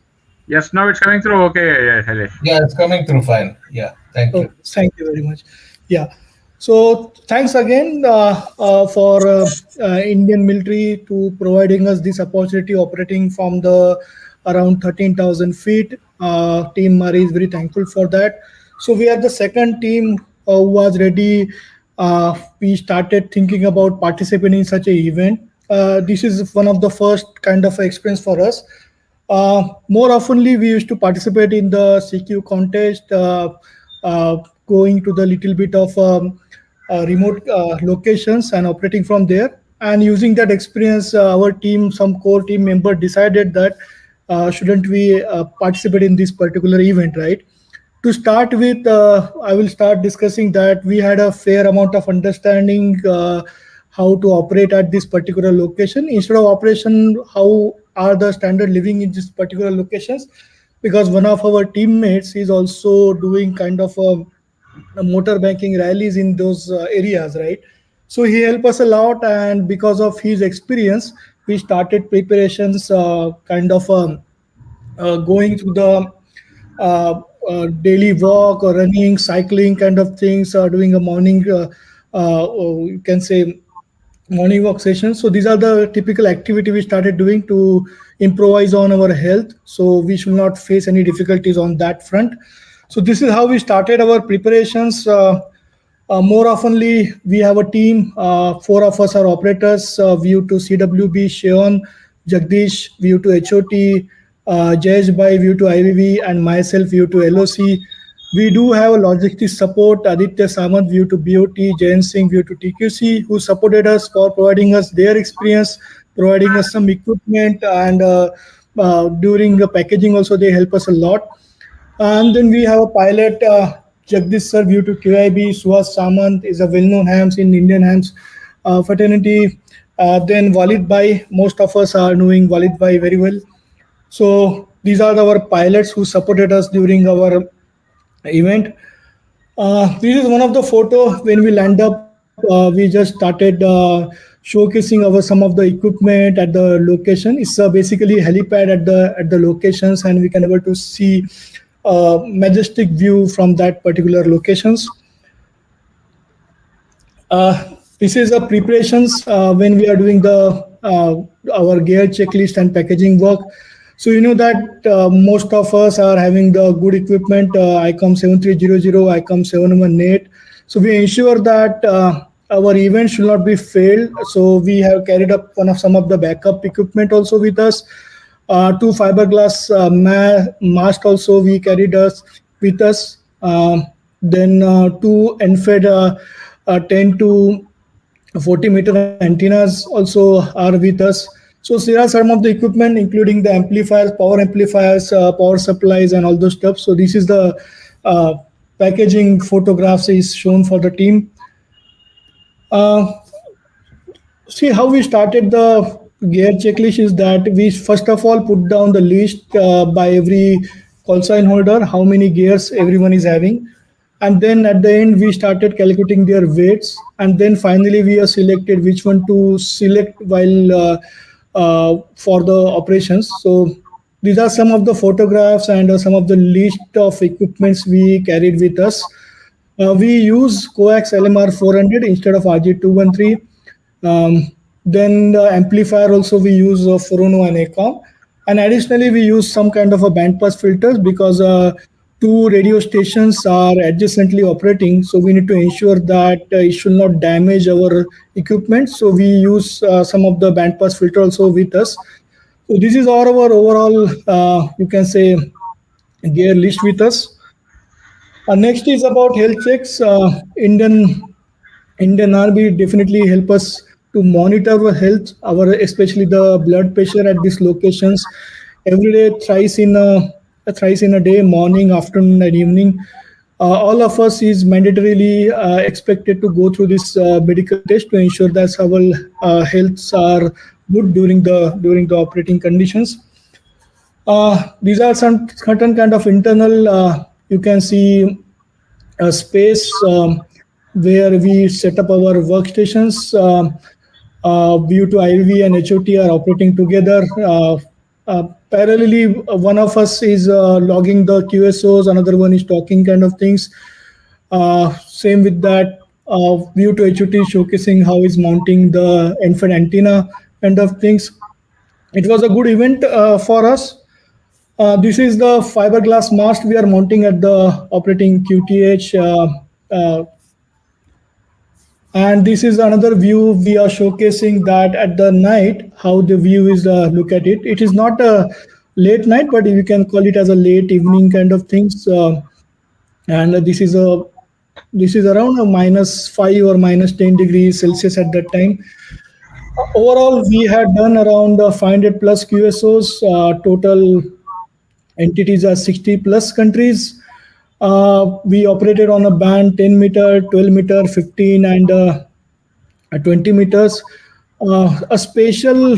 Yes, now it's coming through. Okay, Shailesh. Yeah, it's coming through fine. Yeah, thank you. Thank you very much. Yeah. So thanks again for Indian military to providing us this opportunity operating from the around 13,000 feet. Team Mari is very thankful for that. So we are the second team who was ready. We started thinking about participating in such an event. This is one of the first kind of experience for us. More oftenly, we used to participate in the CQ contest, going to the little bit of remote locations and operating from there. And using that experience, our team, some core team member decided that shouldn't we participate in this particular event, right? To start with, I will start discussing that we had a fair amount of understanding how to operate at this particular location. Instead of operation, how are the standard living in this particular locations? Because one of our teammates is also doing kind of a motor banking rallies in those areas, right? So he helped us a lot, and because of his experience, we started preparations, kind of going through the daily walk or running, cycling kind of things, doing a morning, you can say morning walk sessions. So these are the typical activity we started doing to improvise on our health, so we should not face any difficulties on that front. So this is how we started our preparations. More oftenly, we have a team. 4 of us are operators. View to CWB, Sheon, Jagdish, View to HOT, Jayesh Bhai, View to IVV, and myself, View to LOC. We do have a logistics support, Aditya Samant, View to BOT, Jayan Singh, View to TQC, who supported us for providing us their experience, providing us some equipment, and during the packaging also they help us a lot. And then we have a pilot, Jagdish sir, View to QIB, Suhas Samant is a well-known hams in Indian hams fraternity. Then Walid Bhai, most of us are knowing Walid Bhai very well. So these are our pilots who supported us during our event. This is one of the photo when we land up. We just started showcasing some of the equipment at the location. It's basically helipad at the locations, and we can able to see majestic view from that particular locations. This is the preparations when we are doing the our gear checklist and packaging work. So you know that most of us are having the good equipment, ICOM 7300, ICOM 718. So we ensure that our event should not be failed. So we have carried up some of the backup equipment also with us. Two fiberglass mast also we carried us with us. Then two NFED 10 to 40-meter antennas also are with us. So there are some of the equipment, including the amplifiers, power supplies, and all those stuff. So this is the packaging photographs is shown for the team. See how we started the gear checklist is that we first of all put down the list by every call sign holder, how many gears everyone is having. And then at the end, we started calculating their weights. And then finally, we have selected which one to select while for the operations. So these are some of the photographs and some of the list of equipments we carried with us. We use coax LMR 400 instead of RG213. Then the amplifier also we use 401 ACOM. And additionally, we use some kind of a bandpass filters because two radio stations are adjacently operating. So we need to ensure that it should not damage our equipment. So we use some of the bandpass filter also with us. So this is our overall, you can say, gear list with us. Next is about health checks. Indian Army definitely help us to monitor our health, especially the blood pressure at these locations. Every day, thrice in a day, morning, afternoon, and evening. All of us is mandatorily expected to go through this medical test to ensure that our healths are good during the operating conditions. These are some certain kind of internal, you can see, space where we set up our workstations. VU2 IV and HOT are operating together. Parallelly, one of us is logging the QSOs, another one is talking kind of things. Same with that, VU2 HOT showcasing how is mounting the infrared antenna kind of things. It was a good event for us. This is the fiberglass mast we are mounting at the operating QTH. And this is another view we are showcasing that at the night, how the view is look at it. It is not a late night, but you can call it as a late evening kind of things. And this is around a -5 or -10 degrees Celsius at that time. Overall, we had done around 500 plus QSOs. Total entities are 60 plus countries. We operated on a band 10 meter, 12 meter, 15 and 20 meters. A special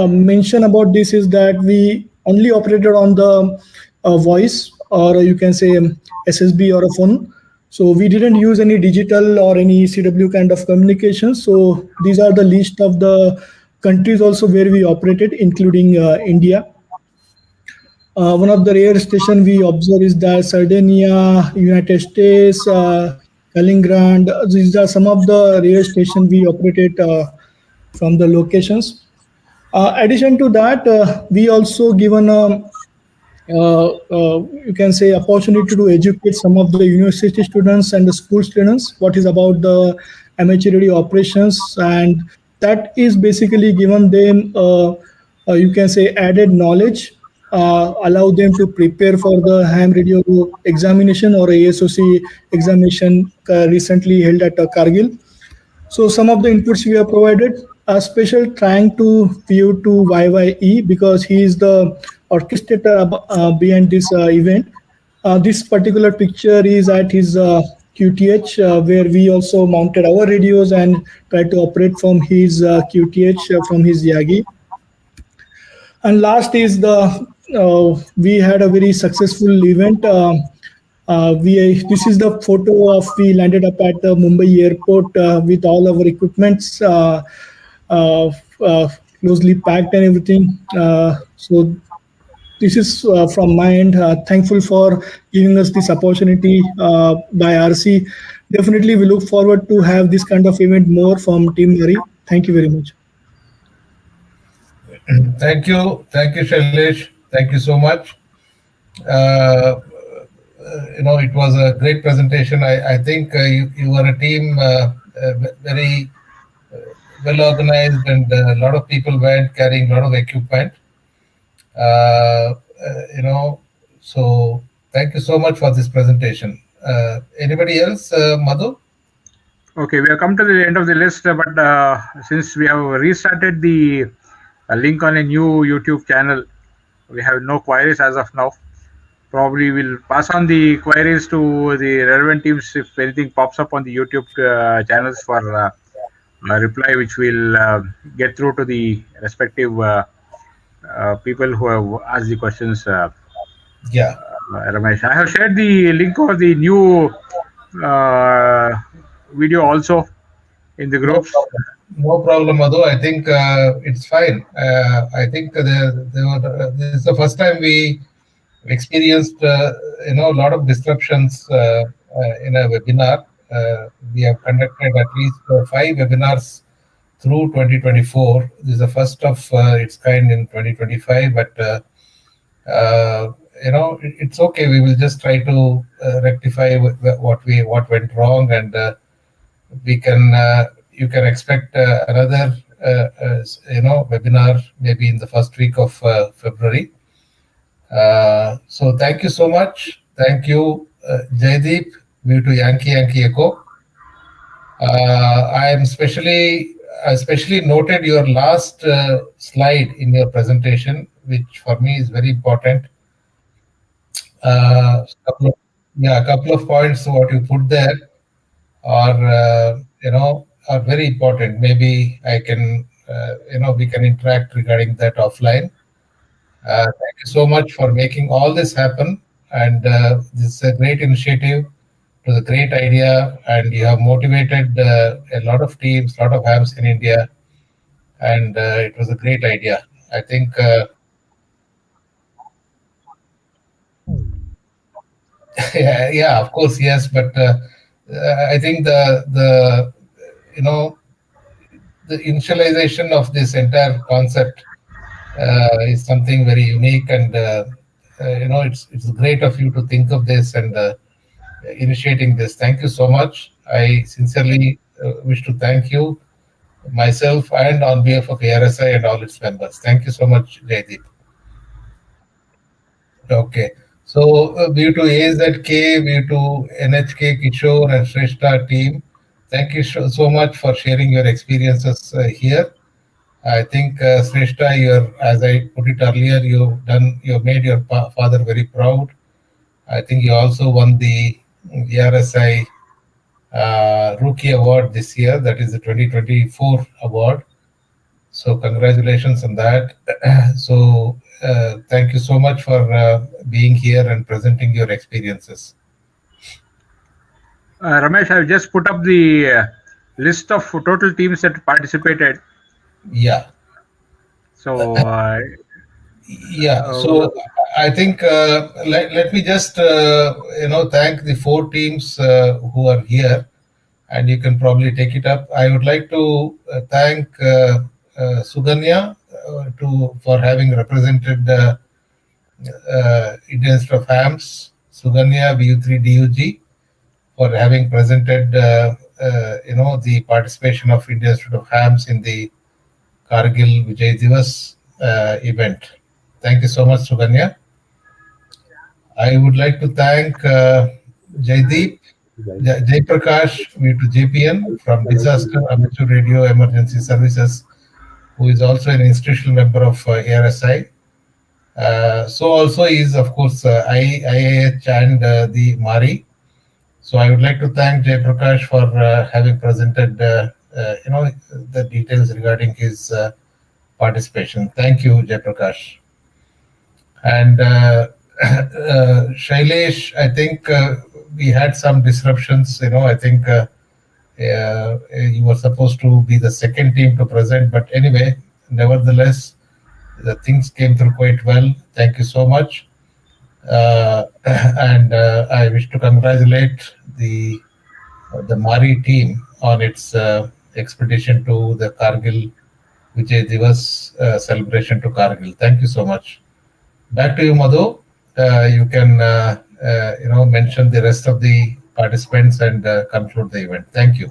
mention about this is that we only operated on the voice, or you can say SSB or a phone. So we didn't use any digital or any CW kind of communication. So these are the list of the countries also where we operated, including India. One of the rare stations we observe is that Sardinia, United States, Kaliningrad. These are some of the rare stations we operated from the locations. Addition to that, we also given you can say opportunity to educate some of the university students and the school students what is about the amateur radio operations, and that is basically given them you can say added knowledge. Allow them to prepare for the ham radio examination or ASOC examination recently held at Kargil. So some of the inputs we have provided, a special trying to view to YYE because he is the orchestrator behind this event. This particular picture is at his QTH where we also mounted our radios and tried to operate from his QTH from his Yagi. And last is we had a very successful event. This is the photo of we landed up at the Mumbai airport with all our equipments closely packed and everything. So this is from my end. Thankful for giving us this opportunity by ARSI. Definitely, we look forward to have this kind of event more from Team ARI. Thank you very much. Thank you, Shailesh. Thank you so much. It was a great presentation. I think you were a team very well organized, and a lot of people went carrying a lot of equipment. So thank you so much for this presentation. Anybody else, Madhu? Okay, we have come to the end of the list, but since we have restarted the link on a new YouTube channel, we have no queries as of now. Probably we'll pass on the queries to the relevant teams if anything pops up on the YouTube channels for a reply, which we'll get through to the respective people who have asked the questions. Yeah. Ramesh, I have shared the link of the new video also in the groups. No problem, Madhu. I think it's fine. I think this is the first time we experienced, a lot of disruptions in a webinar. We have conducted at least 5 webinars through 2024. This is the first of its kind in 2025, but it's okay. We will just try to rectify what went wrong, and we can. You can expect another, webinar maybe in the first week of February. So thank you so much. Thank you, Jaideep. View to Yankee Echo. I am especially noted your last slide in your presentation, which for me is very important. A couple of points what you put there are are very important. Maybe I can we can interact regarding that offline. Thank you so much for making all this happen, and this is a great initiative. It was a great idea, and you have motivated a lot of teams, a lot of hams in India, and it was a great idea. I think. Yeah, of course, yes, but I think the initialization of this entire concept is something very unique, and it's great of you to think of this and initiating this. Thank you so much. I sincerely wish to thank you, myself, and on behalf of ARSI and all its members. Thank you so much, Jaideep. Okay. So, view to AZK, view to NHK, Kishore, and Shrestha team. Thank you so much for sharing your experiences here. I think Shrestha, as I put it earlier, you made your father very proud. I think you also won the ARSI Rookie Award this year. That is the 2024 award. So congratulations on that. So thank you so much for being here and presenting your experiences. Ramesh, I've just put up the list of total teams that participated. Yeah. So so I think let me just thank the 4 teams who are here, and you can probably take it up. I would like to thank Suganya for having represented Indian Institute of Hams, Suganya VU3DUG, for having presented the participation of Indian Institute of Hams in the Kargil Vijay Diwas event. Thank you so much, Suganya. I would like to thank Jaideep, Jaiprakash, to JPN from Disaster Amateur Radio Emergency Services, who is also an institutional member of ARSI. So also is, of course, IIH and the MARI. So I would like to thank Jaiprakash for having presented the details regarding his participation. Thank you, Jaiprakash. And Shailesh, I think we had some disruptions. I think you were supposed to be the second team to present, but anyway, nevertheless, the things came through quite well. Thank you so much. And I wish to congratulate the MARI team on its expedition to the Kargil Vijay Diwas celebration to Kargil. Thank you so much. Back to you, Madhu. You can mention the rest of the participants and conclude the event. Thank you.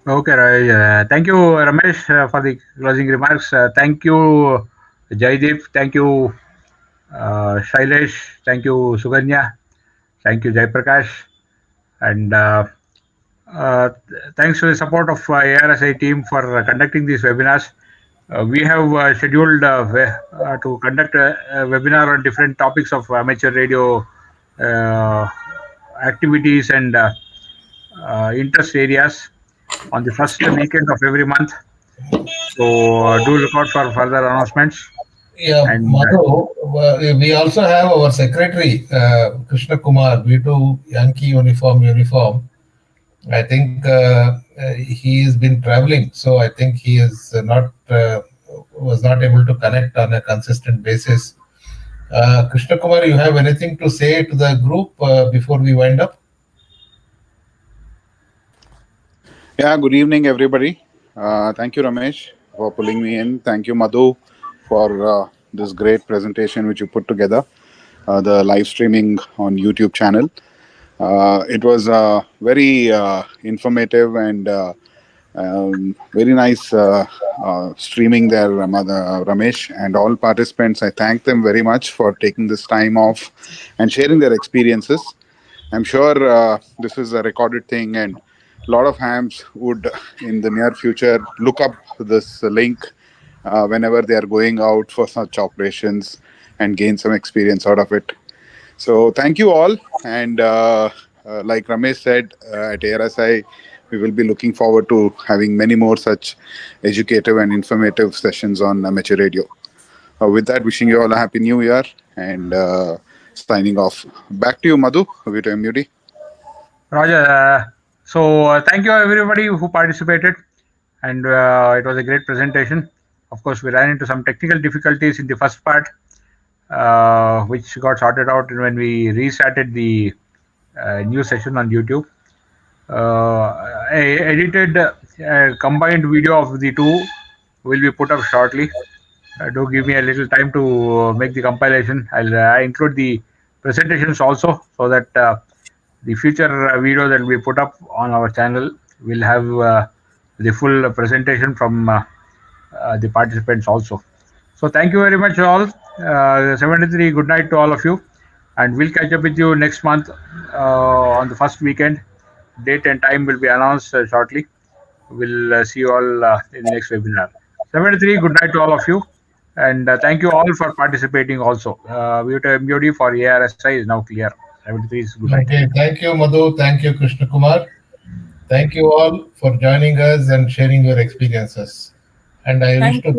Okay, thank you, Ramesh, for the closing remarks. Thank you, Jaideep. Thank you, Shailesh. Thank you, Suganya. Thank you, Jaiprakash. And thanks to the support of ARSI team for conducting these webinars. We have scheduled to conduct a webinar on different topics of amateur radio activities and interest areas on the first weekend of every month. So do look out for further announcements. Yeah, And Madhu, we also have our secretary, Krishna Kumar, V2 Yankee uniform. I think he has been traveling, so I think he is was not able to connect on a consistent basis. Krishna Kumar, you have anything to say to the group before we wind up? Yeah, good evening, everybody. Thank you, Ramesh, for pulling me in. Thank you, Madhu, for this great presentation which you put together, the live streaming on YouTube channel. It was very informative and very nice streaming there, Ramesh, and all participants. I thank them very much for taking this time off and sharing their experiences. I'm sure this is a recorded thing, and a lot of hams would, in the near future, look up this link whenever they are going out for such operations and gain some experience out of it. So thank you all. And like Ramesh said, at ARSI, we will be looking forward to having many more such educative and informative sessions on amateur radio. With that, wishing you all a happy new year and signing off. Back to you, Madhu, with MUD. Roger. So thank you everybody who participated, and it was a great presentation. Of course, we ran into some technical difficulties in the first part, which got sorted out when we restarted the new session on YouTube. A edited combined video of the two will be put up shortly. Do give me a little time to make the compilation. I'll include the presentations also, so that the future video that we put up on our channel will have the full presentation from the participants also. So thank you very much all. 73, good night to all of you, and we'll catch up with you next month on the first weekend. Date and time will be announced shortly. We'll see you all in the next webinar. 73, good night to all of you, and thank you all for participating also. MUD for ARSI is now clear. 73 is good night. Okay, thank you, Madhu. Thank you, Krishna Kumar. Thank you all for joining us and sharing your experiences. And I wish to